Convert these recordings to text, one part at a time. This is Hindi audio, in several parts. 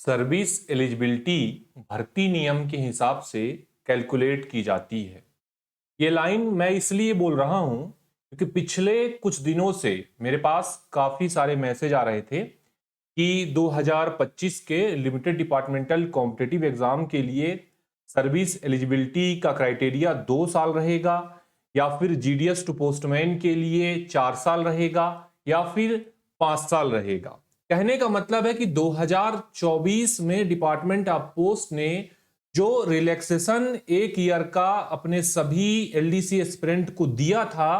सर्विस एलिजिबिलिटी भर्ती नियम के हिसाब से कैलकुलेट की जाती है। ये लाइन मैं इसलिए बोल रहा हूं क्योंकि पिछले कुछ दिनों से मेरे पास काफी सारे मैसेज आ रहे थे कि 2025 के लिमिटेड डिपार्टमेंटल कॉम्पिटिटिव एग्जाम के लिए सर्विस एलिजिबिलिटी का क्राइटेरिया 2 साल रहेगा, या फिर जीडीएस टू पोस्टमैन के लिए 4 साल रहेगा, या फिर 5 साल रहेगा। कहने का मतलब है कि 2024 में डिपार्टमेंट ऑफ पोस्ट ने जो रिलैक्सेशन एक ईयर का अपने सभी एलडीसी एस्पिरेंट को दिया था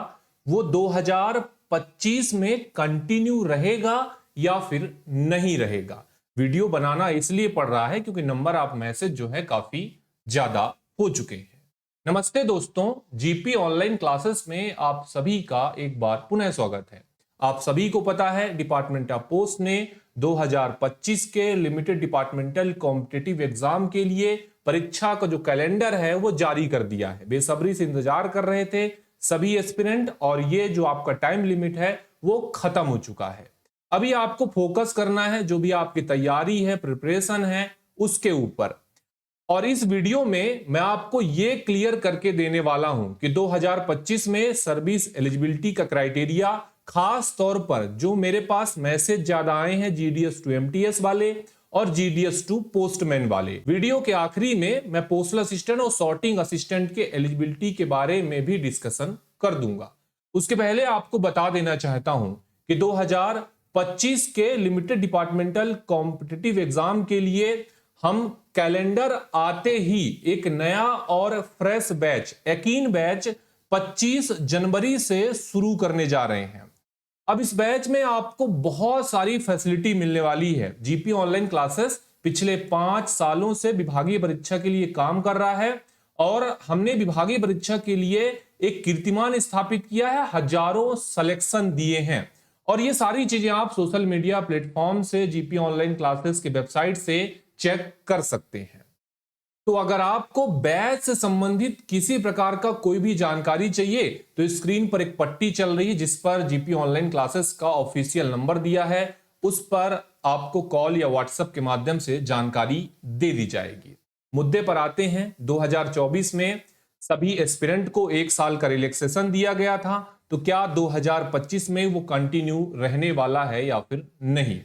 वो 2025 में कंटिन्यू रहेगा या फिर नहीं रहेगा। वीडियो बनाना इसलिए पड़ रहा है क्योंकि नंबर ऑफ मैसेज जो है काफी ज्यादा हो चुके हैं। नमस्ते दोस्तों, जीपी ऑनलाइन क्लासेस में आप सभी का एक बार पुनः स्वागत है। आप सभी को पता है डिपार्टमेंट ऑफ पोस्ट ने 2025 के लिमिटेड डिपार्टमेंटल कॉम्पिटिटिव एग्जाम के लिए परीक्षा का जो कैलेंडर है वो जारी कर दिया है। बेसब्री से इंतजार कर रहे थे सभी एस्पिरेंट और ये जो आपका टाइम लिमिट है वो खत्म हो चुका है। अभी आपको फोकस करना है जो भी आपकी तैयारी है, प्रिपरेशन है, उसके ऊपर। और इस वीडियो में मैं आपको ये क्लियर करके देने वाला हूं कि 2025 में सर्विस एलिजिबिलिटी का क्राइटेरिया, खास तौर पर जो मेरे पास मैसेज ज्यादा आए हैं जीडीएस टू एमटीएस वाले और जीडीएस टू पोस्टमैन वाले। वीडियो के आखिरी में मैं पोस्टल असिस्टेंट और सॉर्टिंग असिस्टेंट के एलिजिबिलिटी के बारे में भी डिस्कशन कर दूंगा। उसके पहले आपको बता देना चाहता हूं कि 2025 के लिमिटेड डिपार्टमेंटल कॉम्पिटिटिव एग्जाम के लिए हम कैलेंडर आते ही एक नया और फ्रेश बैच, यकीन बैच 25 जनवरी से शुरू करने जा रहे हैं। अब इस बैच में आपको बहुत सारी फैसिलिटी मिलने वाली है। जीपी ऑनलाइन क्लासेस पिछले 5 सालों से विभागीय परीक्षा के लिए काम कर रहा है और हमने विभागीय परीक्षा के लिए एक कीर्तिमान स्थापित किया है, हजारों सिलेक्शन दिए हैं। और ये सारी चीजें आप सोशल मीडिया प्लेटफॉर्म से, जीपी ऑनलाइन क्लासेस के वेबसाइट से चेक कर सकते हैं। तो अगर आपको बैच से संबंधित किसी प्रकार का कोई भी जानकारी चाहिए तो स्क्रीन पर एक पट्टी चल रही है जिस पर जीपी ऑनलाइन क्लासेस का ऑफिशियल नंबर दिया है, उस पर आपको कॉल या व्हाट्सएप के माध्यम से जानकारी दे दी जाएगी। मुद्दे पर आते हैं। 2024 में सभी एस्पिरेंट को 1 साल का रिलैक्सेशन दिया गया था, तो क्या 2025 में वो कंटिन्यू रहने वाला है या फिर नहीं?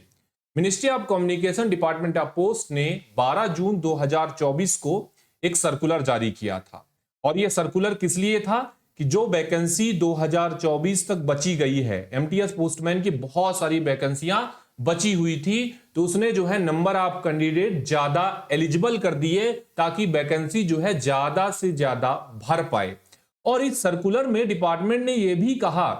Ministry of communication department of post ने 12 जून 2024 को एक सर्कुलर जारी किया था। और यह सर्कुलर किस लिए था कि जो वैकेंसी 2024 तक बची गई है, एमटीएस पोस्टमैन की बहुत सारी वैकेंसियां बची हुई थी, तो उसने जो है नंबर ऑफ कैंडिडेट ज्यादा एलिजिबल कर दिए ताकि वैकेंसी जो है ज्यादा से ज्यादा भर पाए। और इस सर्कुलर में डिपार्टमेंट ने यह भी कहा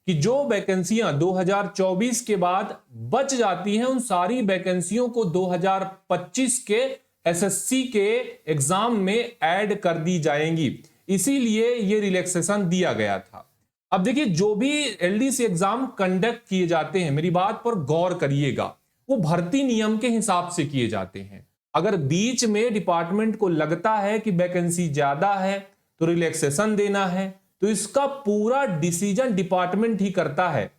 कि जो वैकेंसियां 2024 के बाद बच जाती हैं उन सारी वैकेंसियों को 2025 के एसएससी के एग्जाम में ऐड कर दी जाएंगी। इसीलिए ये रिलैक्सेशन दिया गया था। अब देखिए, जो भी एलडीसी एग्जाम कंडक्ट किए जाते हैं, मेरी बात पर गौर करिएगा, वो भर्ती नियम के हिसाब से किए जाते हैं। अगर बीच में डिपार्टमेंट को लगता है कि वैकेंसी ज्यादा है तो रिलैक्सेशन देना है, तो इसका पूरा डिसीजन डिपार्टमेंट ही करता है।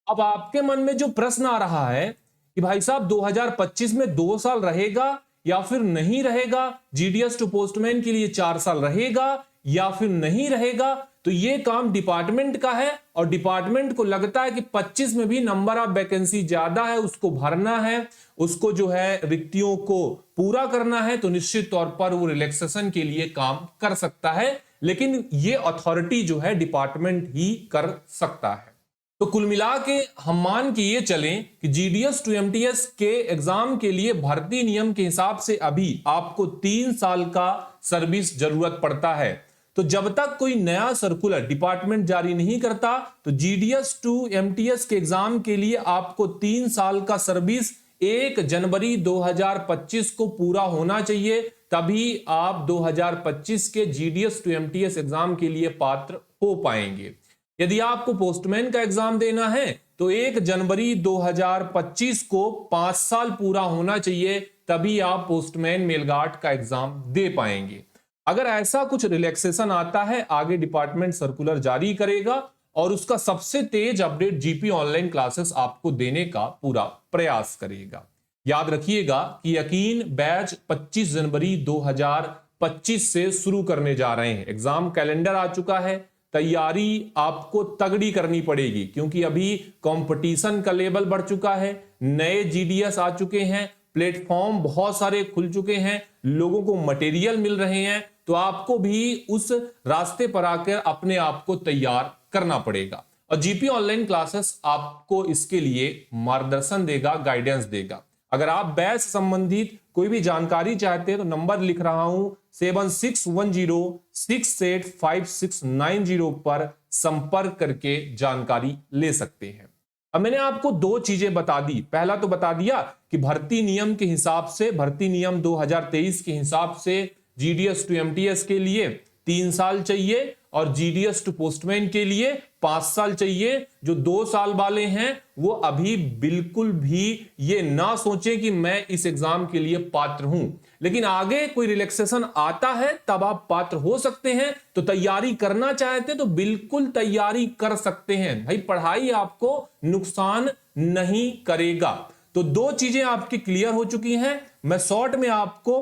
अब आपके मन में जो प्रश्न आ रहा है कि भाई साहब 2025 में 2 साल रहेगा या फिर नहीं रहेगा, जीडीएस टू पोस्टमैन के लिए 4 साल रहेगा या फिर नहीं रहेगा, तो ये काम डिपार्टमेंट का है। और डिपार्टमेंट को लगता है कि 25 में भी नंबर ऑफ वैकेंसी ज्यादा है, उसको भरना है, उसको जो है रिक्तियों को पूरा करना है, तो निश्चित तौर पर वो रिलैक्सेशन के लिए काम कर सकता है। लेकिन ये अथॉरिटी जो है डिपार्टमेंट ही कर सकता है। तो कुल मिला के हम मान के ये चलें कि जीडीएस टू एमटीएस के एग्जाम के लिए भर्ती नियम के हिसाब से अभी आपको 3 साल का सर्विस जरूरत पड़ता है। तो जब तक कोई नया सर्कुलर डिपार्टमेंट जारी नहीं करता तो जीडीएस टू एमटीएस के एग्जाम के लिए आपको 3 साल का सर्विस 1 जनवरी 2025 को पूरा होना चाहिए, तभी आप 2025 के जीडीएस टू एमटीएस एग्जाम के लिए पात्र हो पाएंगे। यदि आपको पोस्टमैन का एग्जाम देना है तो 1 जनवरी 2025 को 5 साल पूरा होना चाहिए, तभी आप पोस्टमैन मेलगार्ड का एग्जाम दे पाएंगे। अगर ऐसा कुछ रिलैक्सेशन आता है, आगे डिपार्टमेंट सर्कुलर जारी करेगा और उसका सबसे तेज अपडेट जीपी ऑनलाइन क्लासेस आपको देने का पूरा प्रयास करेगा। याद रखिएगा कि यकीन बैच 25 जनवरी 2025 से शुरू करने जा रहे हैं। एग्जाम कैलेंडर आ चुका है, तैयारी आपको तगड़ी करनी पड़ेगी क्योंकि अभी कंपटीशन का लेवल बढ़ चुका है, नए जीडीएस आ चुके हैं, प्लेटफॉर्म बहुत सारे खुल चुके हैं, लोगों को मटेरियल मिल रहे हैं, तो आपको भी उस रास्ते पर आकर अपने आप को तैयार करना पड़ेगा। और जीपी ऑनलाइन क्लासेस आपको इसके लिए मार्गदर्शन देगा, गाइडेंस देगा। अगर आप बैच संबंधित कोई भी जानकारी चाहते हैं तो नंबर लिख रहा हूं 7610685690 पर संपर्क करके जानकारी ले सकते हैं। अब मैंने आपको दो चीजें बता दी। पहला तो बता दिया कि भर्ती नियम के हिसाब से, भर्ती नियम 2023 के हिसाब से जीडीएस टू एमटीएस के लिए 3 साल चाहिए और जीडीएस टू पोस्टमैन के लिए 5 साल चाहिए। जो 2 साल वाले हैं वो अभी बिल्कुल भी ये ना सोचें कि मैं इस एग्जाम के लिए पात्र हूं, लेकिन आगे कोई रिलैक्सेशन आता है तब आप पात्र हो सकते हैं। तो तैयारी करना चाहते हैं तो बिल्कुल तैयारी कर सकते हैं भाई, पढ़ाई आपको नुकसान नहीं करेगा। तो 2 चीजें आपकी क्लियर हो चुकी हैं। मैं शॉर्ट में आपको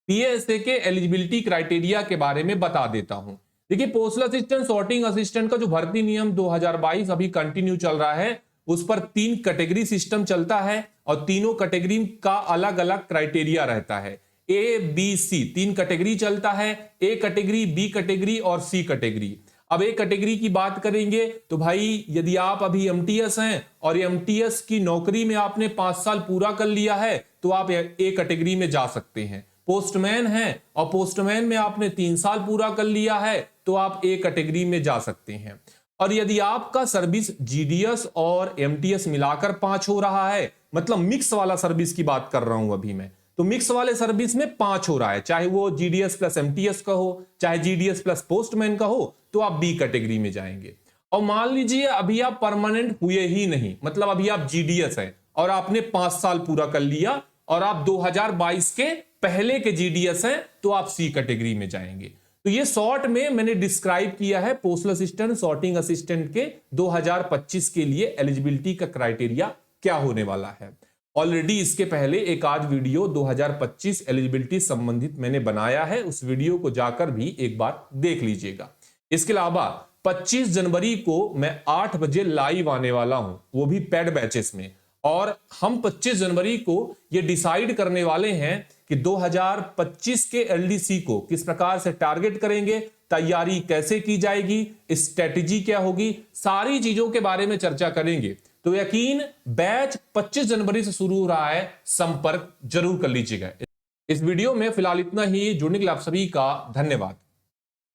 पीएसए के एलिजिबिलिटी क्राइटेरिया के बारे में बता देता हूं। देखिए, पोस्टल असिस्टेंट, सॉर्टिंग असिस्टेंट का जो भर्ती नियम 2022 अभी कंटिन्यू चल रहा है, उस पर 3 कैटेगरी सिस्टम चलता है और तीनों कैटेगरी का अलग अलग क्राइटेरिया रहता है। ए बी सी 3 कैटेगरी चलता है, ए कैटेगरी, बी कैटेगरी और सी कैटेगरी। अब ए कैटेगरी की बात करेंगे तो भाई यदि आप अभी एमटीएस हैं और एमटीएस की नौकरी में आपने 5 साल पूरा कर लिया है तो आप ए कैटेगरी में जा सकते हैं। पोस्टमैन है और पोस्टमैन में आपने 3 साल पूरा कर लिया है तो आप ए कैटेगरी में जा सकते हैं। और यदि आपका सर्विस जीडीएस और एमटीएस मिलाकर 5 हो रहा है, मतलब मिक्स वाला सर्विस की बात कर रहा हूं अभी मैं, तो मिक्स वाले सर्विस में 5 हो रहा है, चाहे वो जीडीएस प्लस एमटीएस का हो, चाहे जीडीएस प्लस पोस्टमैन का हो, तो आप बी कैटेगरी में जाएंगे। और मान लीजिए अभी आप परमानेंट हुए ही नहीं, मतलब अभी आप जीडीएस हैं और आपने 5 साल पूरा कर लिया और आप 2022 के पहले के जीडीएस हैं, तो आप सी कैटेगरी में जाएंगे। तो ये शॉर्ट में मैंने डिस्क्राइब किया है पोस्टल असिस्टेंट, सॉर्टिंग असिस्टेंट के 2025 के लिए एलिजिबिलिटी का क्राइटेरिया क्या होने वाला है। ऑलरेडी इसके पहले एक आध वीडियो 2025 एलिजिबिलिटी संबंधित मैंने बनाया है, उस वीडियो को जाकर भी एक बार देख लीजिएगा। इसके अलावा 25 जनवरी को मैं 8 बजे लाइव आने वाला हूं, वो भी पेड बैचेस में, और हम 25 जनवरी को ये डिसाइड करने वाले हैं कि 2025 के एलडीसी को किस प्रकार से टारगेट करेंगे, तैयारी कैसे की जाएगी, स्ट्रेटेजी क्या होगी, सारी चीजों के बारे में चर्चा करेंगे। तो यकीन बैच 25 जनवरी से शुरू हो रहा है, संपर्क जरूर कर लीजिएगा। इस वीडियो में फिलहाल इतना ही। जुड़ने के लिए आप सभी का धन्यवाद।